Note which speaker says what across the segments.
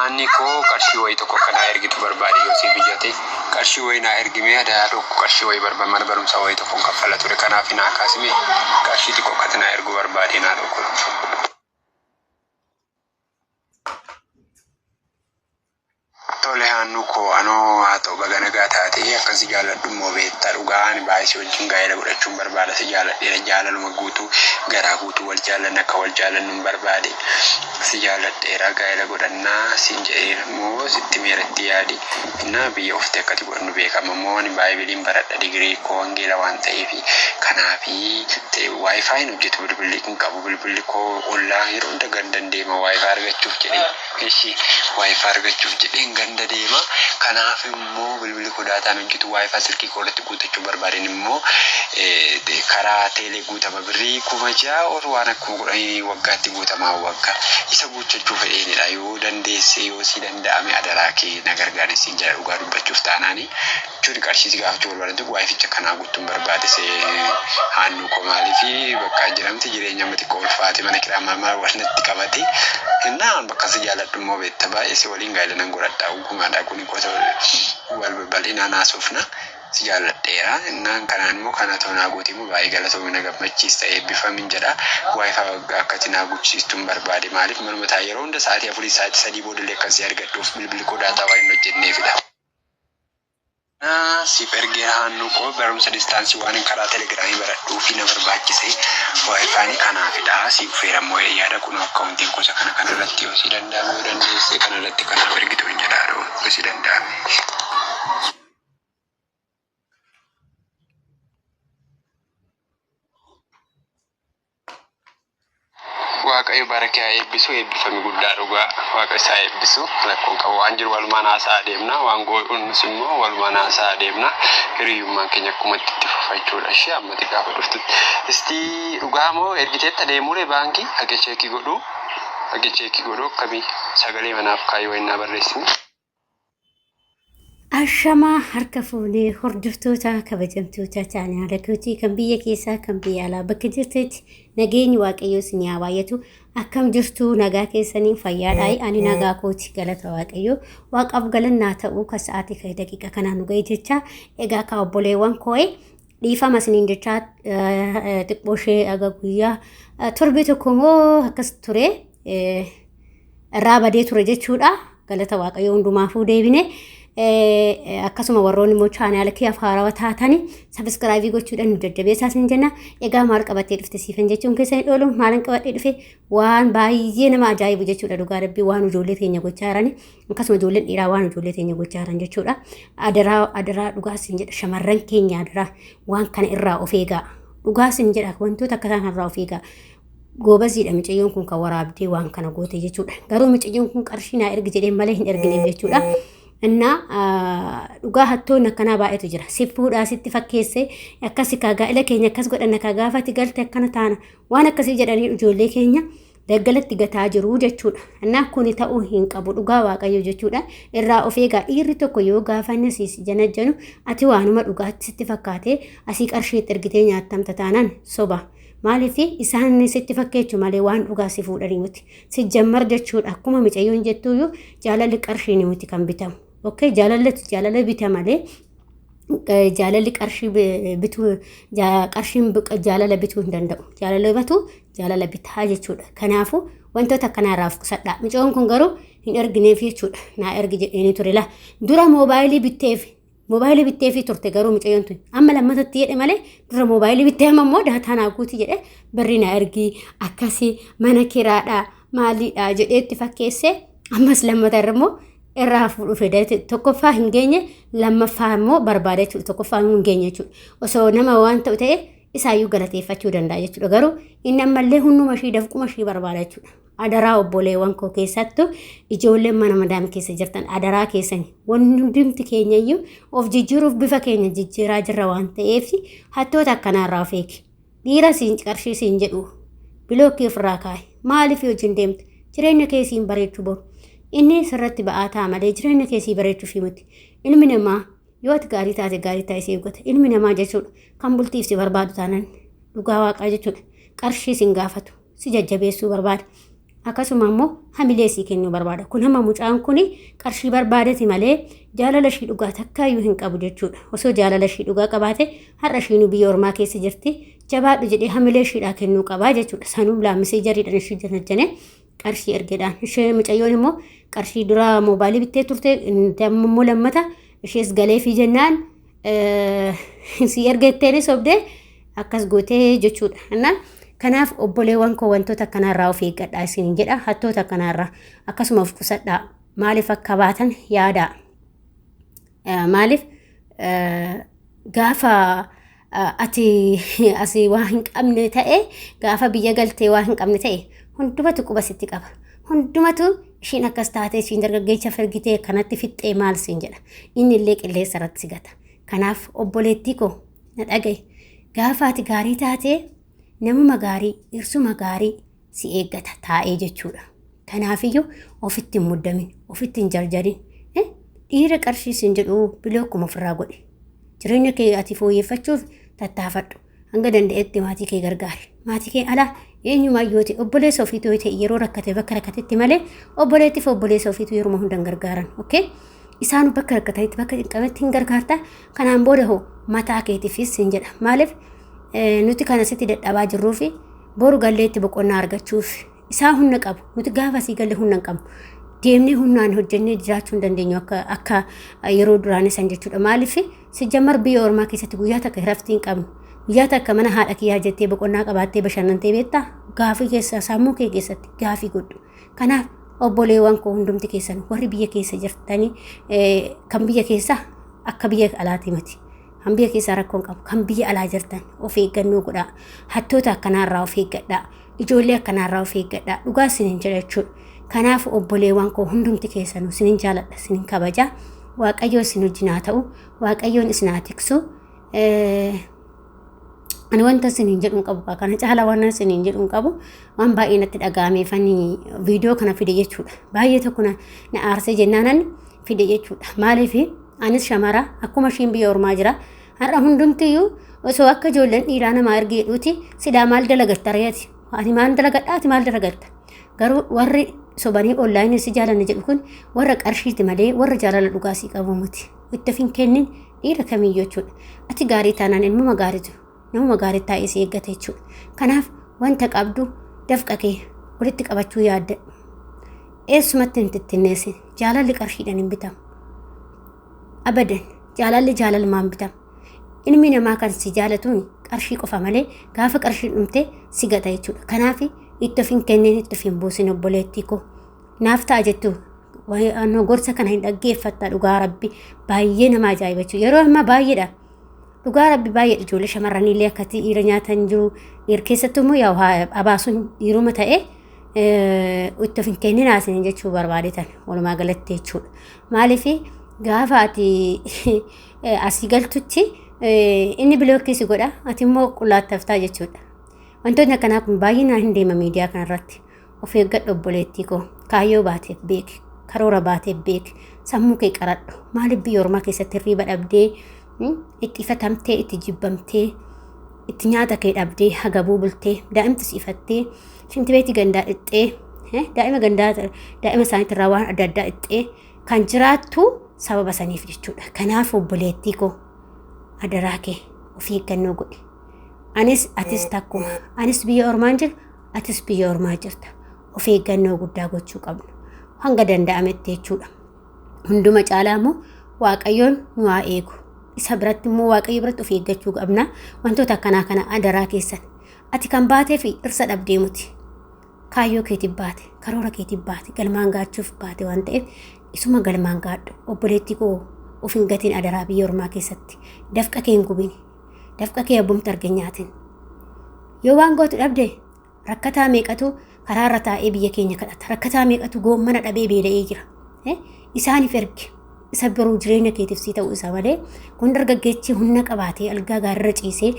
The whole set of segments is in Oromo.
Speaker 1: Ani koo qarshii wayii tokko kana ergitu barbaade yoo si biyyate qarshii wayii na ergimee aadaa tokko qarshii wayii barbaade mana barumsa wayii tokko kaffala ture kanaaf na kaasime qarshii tokko kana ergu barbaade na tokko. Tole hannu ko ano hato bagana gataate akkasi jaaladhu mo beetta dhugaan baay'ee wajjin gaayela godhachuun barbaada si jaaladhe jaalaluma guutuu garaa guutuu wal jaalanna akka wal jaalannu barbaade si jaaladhe gaayela godhannaa siin jedhee moo sitti meeratti yaadi inna biyya ofte akkati godhannu beekama moo ani baay'ee baradha digirii ko wangeela waan ta'eefi kanaafi te wifi hojjetu bilbilli kun qabu bilbilli ko online yeroo hunda gandan deema wifi argachuuf jedhee eshi wifi argachuuf jedhee ganda deema kanaaf immoo bilbilli ko daataan hojjetu wifi sirkii koodatti guutachuu barbaadeen immoo karaa teelee guutama birrii kumaja ol waan akkuma godhanii waggaatti guutamaa waggaa isa guuchachuu fedheenidha yoo dandeesse yoo si danda'ame adaraa kee na gargaari siin jala dhugaa dubbachuuf taanaani jechuun qarshii gaafachuu barbaadatu wificha kanaa guutuun barbaadise hannu ko maaliifi bakka jiramti jireenya mati ko ulfaate mana kiraamaa maal wanatti qabate innaan bakka si jaaladhu immoo beetta baay'ee si waliin gaayela nan godhadha ugumaadha kuni koota wal bal'inaa naasuufna si jaaladheera innaan kanaan immoo kana toonaa guutimu baay'ee galatoomina gammachiista eebbifamin jedha wifi akkati naa guuchiistuun barbaade maaliif manuma taa yeroo hunda sa'aatii 4 sa'aatii 3 boodallee akkasii argadhuuf bilbilli koo daataa waan hin hojjenneefidha. Si pergee hannu ko barumsa distaansi waan karaa telegiraamii baradhuu fi na barbaachise wifi kanaafidha si feeramoo yaada kun akkauntiin gosa kana irratti yoo si danda'ame yoo dandeesse kana irratti kana ergitu hin jedhaadho yoo si danda'ame. Waaqayyo barakaa eebbisu eebbifame guddaa dhugaa waaqa isaa eebbisu rakkoon qabu waan jiru walumaan haasaa deemna waan goonus immoo walumaan haasaa deemna hiriyummaan keenya akkuma itti fufachuudha ishee ammati gaafa dhuftutti isti dhugaa moo ergiteetta deemuure baankii hage cheekii godhu akkamii sagalee manaaf kaayyoo innaa barreessine.
Speaker 2: Ashama harka fuunee hordoftoota kabajamtoota chaanaala kootii kan biyya keessaa kan biyya alaa bakka jirtetti nageenyi waaqayyoo isin haa baay'atu akkam jirtu nagaa keessanii fayyaadhaa ani nagaa kooti galata waaqayyoo waaqaaf galannaa ta'uu ka sa'aatii fi daqiiqa kanaan nu ga'e jecha egaa ka obboleewwan koo'ee dhiifama isiniin jecha xiqqoo ishee aga guyyaa torbee tokko moo akkas ture irraa badee ture jechuudha galata waaqayyoo hundumaafuu deebine. Akkasuma warroonni immoo chaanaala kee afaarawaa taatanii sabiskiraaybii gochuudhaan nu jajjabeessaa isin jenna. Egaa maal qabattee dhufte siifan jechuun keessanii dhoolu maalan qabadhee dhufe waan baay'ee nama ajaa'ibu jechuudha dhugaa rabbii waan ijoollee teenya gochaa jiran akkasuma ijoolleen dhiiraa waan ijoollee teenya gochaa jiran jechuudha. Adaraa dhugaa isin jedha shamarran keenya adaraa waan kana irraa of eegaa dhugaa isin jedha wantoota akka isaan irraa of eegaa. Goobasiidha miciyyoon kun kan waraabdee waan kana goote jechuudha. Garuu miciyyoon kun qarshii naa ergi jedhee malee hin ergineef jechuudha. Inna dhugaa hattoon akkanaa baay'eetu jira. Siffuudhaa sitti fakkeesse akkasi gaa'ela keenya akkas godhanna ka gaafati galte akkana taana waan akkasii jedhanii ijoollee keenya daggalatti gataa jiru jechuudha. Inna kuni ta'uu hin qabu dhugaa waaqayyo jechuudha. Irraa of eegaa dhiirri tokko yoo gaafanne siis janajjanu ati waanuma dhugaatti sitti fakkaate asii qarshii ergitee nyaattamta taanaan soba. Maaliif isaan sitti fakkeechu malee waan dhugaa si fuudhanii miti. Si jammar jechuudha akkuma micayyoon jettuyyuu jaalalli qarshii ni miti kan bitamu. Okay, jaalala bita malee jaalalli qarshii bituu qarshiin jaalala bituu hin danda'u. Jaalala batu jaalala bitaa jechuudha. Kanaafuu wantoota akkanarraa of qusadhaa. Micoon kun garuu hin ergineef jechuudha. Naa ergi jedheenii ture la. Dura moobaayilii bitteefi turte garuu micayyoon tun amma lammatatti jedhe malee dura moobaayilii bittee ammoo daataa naa guuti jedhe birri naa ergi akkasii mana kiraadhaa maaliidhaa jedheetti fakkeesse ammas lammata irrammoo irraa fuudhufe tokkoffaa hin geenye lammaffaa immoo barbaada jechuudha tokkoffaa hin geenye jechuudha osoo nama waan ta'u ta'e isaayyuu galateeffachuu danda'a jechuudha garuu inni ammallee hunduma ishii dafquma ishii barbaada jechuudha adaraa obboleewwan koo keessattu ijoolleen mana madaam keessa jirtan adaraa keessanii wanni hundumti keenyayyuu of jijjiiruuf bifa keenya jijjiiraa jirra waan ta'eef hattoota akkanaarraa of eegi dhiira siin qarshii siin jedhu bilookii ofirraa kaa'e maaliif hojiin deemte jireenya keessiin bareechuu boru inni sirratti ba'aa ta'a malee jireenya keessii bareechuu fi miti ilmi namaa yoo ati gaarii taate isee eeggata ilmi namaa jechuudha kan bultiif si barbaadu taanaan dhugaa waaqaa jechuudha qarshii siin gaafatu si jajjabeessuu barbaada akkasuma immoo hamilee sii kennuu barbaada. Kun hamma mucaan kun qarshii barbaadati malee jaalala ishii dhugaa takkaayyuu hin qabu jechuudha. Osoo jaalala ishii dhugaa qabaate har'a ishiinuu biyya ormaa keessa jirti. Jabaadhu jedhee hamilee ishiidhaa kennuu qabaa jechuudha. Sanuu laammisee jariidhaan ishii jannajjane qarshii ergeedhaan. Ishee mucayyoon immoo qarshii dura mobaayilii bittee turte immoo lammata ishees galee fi jennaan si ergeetteen sobdee akkas gootee jechuudha. Kanaaf obboleewwan koo wantoota akkanarraa of eeggadhaa isin jedha. Hattoota akkanarraa akkasuma of qusadhaa. Maaliif akka baatan yaada. Maaliif gaafa ati asii waa hin qabne ta'e gaafa biyya galtee waa hin qabne ta'e hundumatu quba sitti qaba. Hundumatu ishiin akkas taatee ishiin dargaggeessa fergitee kanatti fixxee maal siin jedha. Inni illee qilleensa irratti si gata. Kanaaf obboleettii koo na dhagaye. Gaafa ati gaarii taatee namuma gaarii dhiirsuma gaarii si eeggata taa'ee jechuudha. Kanaafiyyuu ofitti hin muddamin, ofitti hin jarjarin. Dhiira qarshii siin jedhu bilookkuma ofirraa godhe. Jireenya kee ati fooyyeffachuuf tattaafadhu. Hanga danda'etti maatii kee gargaari. Maatii kee alaa eenyumaayyuu ta'e obboleessa ofiitu yoo ta'e yeroo rakkate bakka rakkatetti malee obboleettiif obboleessa ofiitu yeroo hundan gargaaran. Isaan bakka rakkatetti bakka qabetti hin gargaarta. Kanaan booda hoo mataa keetiifis siin jedha. Maaliif nuti kana sitti dadhabaa jirruu fi boru galleetti boqonnaa argachuuf isaa humna qabu. Nuti gaafa sii galle humna hin qabnu. Deemnee humnaan hojjennee jiraachuu hin dandeenyu akka yeroo duraanii san jechuudha. Maaliif si jammar biyya ormaa keessatti guyyaa takka raftii hin qabnu. Guyyaa takka mana haadha kiyyaa jettee boqonnaa qabaattee bashannantee beektaa gaafii keessa sammuu kee keessatti gaafii godhu. Kanaaf obboleewwan koo hundumti keessan warri biyya keessa jirtanii kan biyya keessa akka biyya alaati miti. Kan biyya keessa rakkoon qabu kan biyya alaa jirtan of eeggannoo godhaa. Hattoota akkanaarraa of eeggadhaa. Ijoollee akkanaarraa of eeggadhaa. Dhugaa isiniin jedha jechuudha. Kanaaf obboleewwan koo hundumti keessanuu isiniin jaaladha, isiniin kabaja. Waaqayyo isin wajjin haa ta'u. Waaqayyoon isin haa tiksu. Ani wanta isiniin jedhuun qabu kana caalaa waan isiniin jedhuun qabu waan baay'ee natti dhaga'ameefanii viidiyoo kana fide jechuudha. Baay'ee tokko na aarsee jennaan fide jechuudha. Maaliif anis shamara akkuma ishiin biyya ormaa jira. Har'a hundumtiyyuu osoo akka ijoolleen dhiiraa namaa ergee dhuuti silaa maal dalagatta reeti. Ati maal dalagadhaa ati maal dalagatta. Garuu warri sobanii onlaayinii si jaalanne jedhu kun warra qarshiiti malee warra jaalala dhugaasii qabu miti. Itti fin kennin dhiira kamiyyuu jechuudha. Ati gaarii taanaan ilmuma gaariitu namuma gaarii taa'ee si eeggate jechuudha. Kanaaf wanta qabdu dafqa kee walitti qabachuu yaadda. Eessumatti hin tittinneessin jaalalli qarshiidhaan hin bitamu. Abadan jaalalli jaalalumaan bitamu. Ilmi namaa kan si jaalatuun qarshii qofa malee gaafa qarshii dhumte si gata jechuudha. Kanaaf itti of hin kennin itti of hin buusin obboleettii koo. Naaf ta'a jettu gorsa kana hin dhaggeeffatta dhugaa rabbi baay'ee nama ajaa'iba jechuudha. Yeroo ammaa baay'eedha. Dhugaa rabbi baay'ee ijoollee shamarraniillee akkatti dhiira nyaatan jiru. Dhiira keessattuu immoo yaa abaasuun dhiiruma ta'e itti of hin kennin haasinin jechuu barbaadetan walumaa galatti jechuudha. Maaliif gaafa ati asii galtutti inni bilookkii si godha ati immoo qullaattaftaa jechuudha. Wantoonni akkanaa kun baay'inaan hin deema miidiyaa kanarratti. Of eeggadhu obboleettii koo. Kaayyoo baateef beeki. Karoora baateef beeki. Sammuu kee qaradhu. Maaliif biyya ormaa keessatti hirriiba dhabdee itti ifatamtee itti jibbamtee itti nyaata kee dhabdee hagabuu bultee daa'imti siifattee shinti beetii gandaa dhixxee daa'ima isaaniitirraa waan adda addaa dhixxee kan jiraattu sababa saniif jechuudha. Kanaaf obboleettii koo adaraa kee of eeggannoo godhi. Anis atis takkuma. Anis biyya ormaan jira atis biyya ormaa jirta. Of eeggannoo guddaa gochuu qabnu. Hanga danda'ametti jechuudha. Hunduma caalaa immoo Waaqayyoon nu haa eegu. Isa biratti immoo Waaqayyo biratti of eeggachuu qabna. Wantoota akkanaa kana adaraa keessan. Ati kan baatee fi dhirsa dhabdee muti. Kaayyoo keetiif baate, karoora keetiif baate, galmaan gaachuuf baate waan ta'eef isuma galmaan gaadhu. Obboleettii koo of hin gatiin adaraa biyya ormaa keessatti. Dafqa kee hin gubini. Dafqa kee abbumti arganyaatiin. Yoo waan gootu dhabde rakkataa meeqatu karaa irra taa'ee biyya keenya kadhata. Rakkataa meeqatu goommana dhabee beela'ee jira. Isaaniif ergi. Isa biroo jireenya keetiif sii ta'uu isaa malee kun dargaggeessi humna qabaatee algaa gaariirra ciisee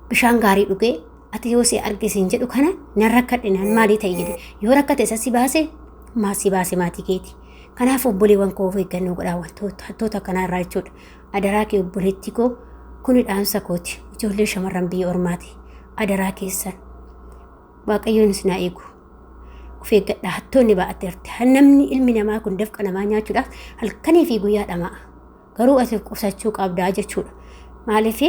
Speaker 2: bishaan gaarii dhugee ati yoo si argisiin jedhu kana nan rakkadhe nan maalii ta'e jedhe yoo rakkate isa si baase maasii baase maatii keeti. Kanaaf obboleewwan koo of eeggannoo godhaa hattoota akkanaa irraa jechuudha. Adaraa kee obboleettii koo kuni dhaamsa kooti. Ijoollee shamarran biyya ormaati. Adaraa keessan Waaqayyoon isin haa eegu. of eeggadha hattoonni baa'atteerti hannamni ilmi namaa kun dafqa namaa nyaachuudhaaf halkanii fi guyyaa dhama'a garuu ati qusachuu qabdaa jechuudha maaliif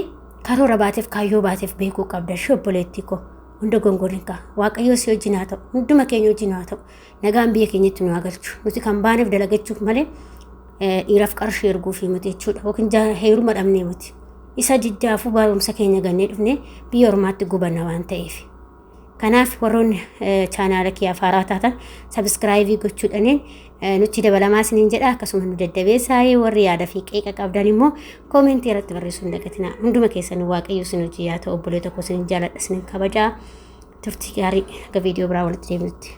Speaker 2: karoora baateef kaayyoo baateef beekuu qabda shobboleetti ko hunda gongorinka waaqayyo si wajjin haa ta'u hunduma keenya wajjin haa ta'u nagaan biyya keenyatti nu agalchu nuti kan baaneef dalagachuuf malee dhiiraaf qarshii erguu fi miti jechuudha yookiin heeruma dhabnee miti isa jijjaafuu barumsa keenya gannee dhufnee biyya ormaatti gubanna waan ta'eef kanaaf warroonni chaanaala kee afaaraa taatan sabskraayibii gochuudhaan nuti dabalamaa isiniin jedha akkasuma nu daddabeessaayee warri yaada fi qeeqa qabdan immoo koomentii irratti barreessuu hin dagatinaa hunduma keessan waaqayyo isin hojii yaa ta'u obbolee tokko isin jaaladha isin kabajaa turtii gaarii aga viidiyoo biraa walitti deebinutti